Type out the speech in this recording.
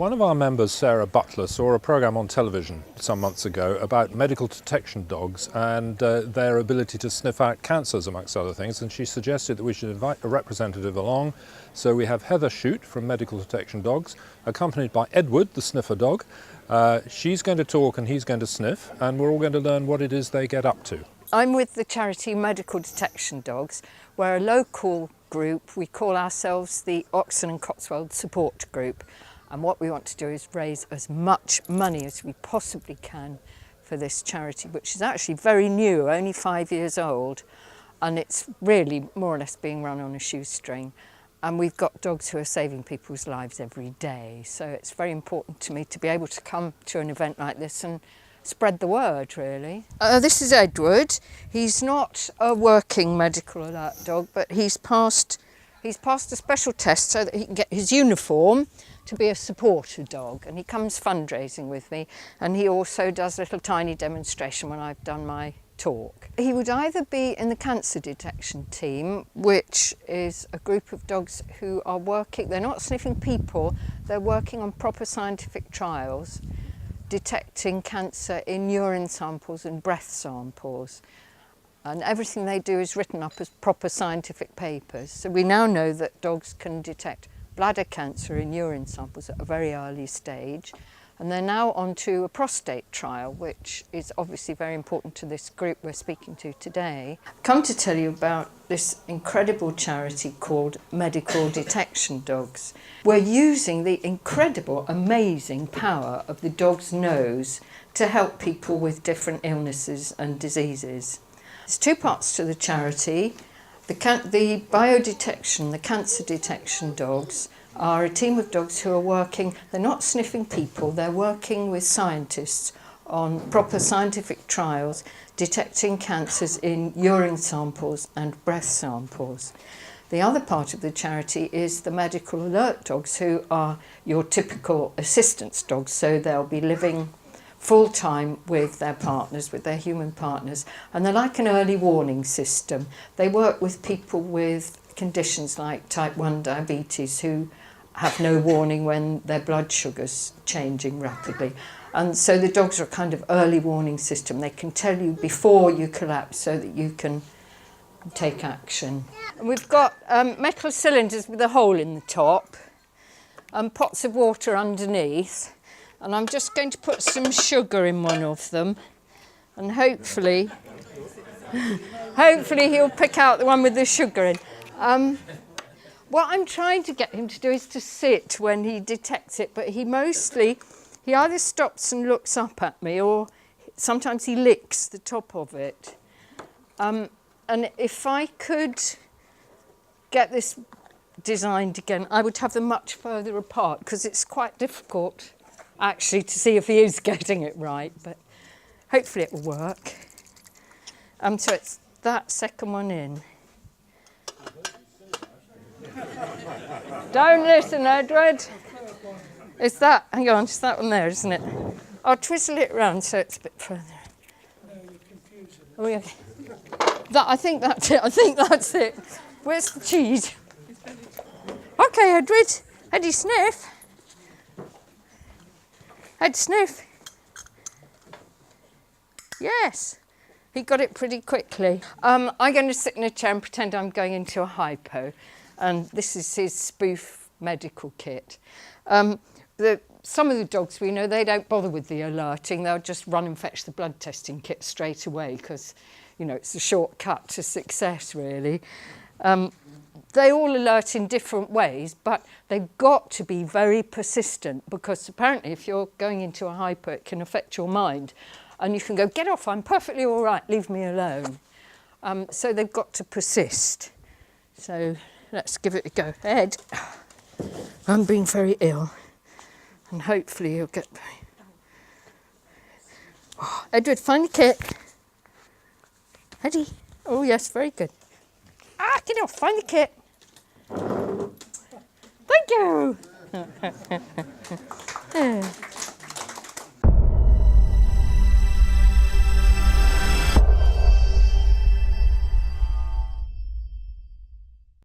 One of our members, Sarah Butler, saw a programme on television some months ago about medical detection dogs and their ability to sniff out cancers, amongst other things, and she suggested that we should invite a representative along. So we have Heather Shute from Medical Detection Dogs, accompanied by Edward, the sniffer dog. She's going to talk and he's going to sniff, and we're all going to learn what it is they get up to. I'm with the charity Medical Detection Dogs. We're a local group. We call ourselves the Oxford and Cotswold Support Group. And what we want to do is raise as much money as we possibly can for this charity, which is actually very new, only 5 years old. And it's really more or less being run on a shoestring. And we've got dogs who are saving people's lives every day. So it's very important to me to be able to come to an event like this and spread the word, really. This is Edward. He's not a working medical alert dog, but he's passed a special test so that he can get his uniform to be a supporter dog, and he comes fundraising with me, and he also does a little tiny demonstration when I've done my talk. He would either be in the cancer detection team, which is a group of dogs who are working, they're not sniffing people, they're working on proper scientific trials, detecting cancer in urine samples and breath samples. And everything they do is written up as proper scientific papers. So we now know that dogs can detect bladder cancer in urine samples at a very early stage. And they're now on to a prostate trial, which is obviously very important to this group we're speaking to today. I've come to tell you about this incredible charity called Medical Detection Dogs. We're using the incredible, amazing power of the dog's nose to help people with different illnesses and diseases. There's two parts to the charity. The biodetection, the cancer detection dogs are a team of dogs who are working, they're not sniffing people, they're working with scientists on proper scientific trials, detecting cancers in urine samples and breath samples. The other part of the charity is the medical alert dogs, who are your typical assistance dogs, so they'll be living full-time with their partners, with their human partners, and they're like an early warning system. They work with people with conditions like type 1 diabetes who have no warning when their blood sugar's changing rapidly. And so the dogs are a kind of early warning system. They can tell you before you collapse so that you can take action. And we've got metal cylinders with a hole in the top and pots of water underneath. And I'm just going to put some sugar in one of them, and hopefully he'll pick out the one with the sugar in. What I'm trying to get him to do is to sit when he detects it, but he either stops and looks up at me, or sometimes he licks the top of it. And if I could get this designed again, I would have them much further apart, because it's quite difficult actually to see if he is getting it right, but hopefully it will work. So it's that second one in. Don't listen, Edward. It's that, hang on, it's that one there, isn't it? I'll twistle it round so it's a bit further. Oh, yeah. I think that's it. Where's the cheese? Okay, Edward. Eddie, sniff. Ed, sniff. Yes, he got it pretty quickly. I'm going to sit in a chair and pretend I'm going into a hypo, and this is his spoof medical kit. Some of the dogs we know, they don't bother with the alerting. They'll just run and fetch the blood testing kit straight away because, you know, it's a shortcut to success, really. They all alert in different ways, but they've got to be very persistent, because apparently if you're going into a hypo, it can affect your mind. And you can go, get off, I'm perfectly all right, leave me alone. So they've got to persist. So let's give it a go. Ed, I'm being very ill, and hopefully you'll get... Oh, Edward, find the kit. Eddie, oh yes, very good. Get off, find the kit. Thank you.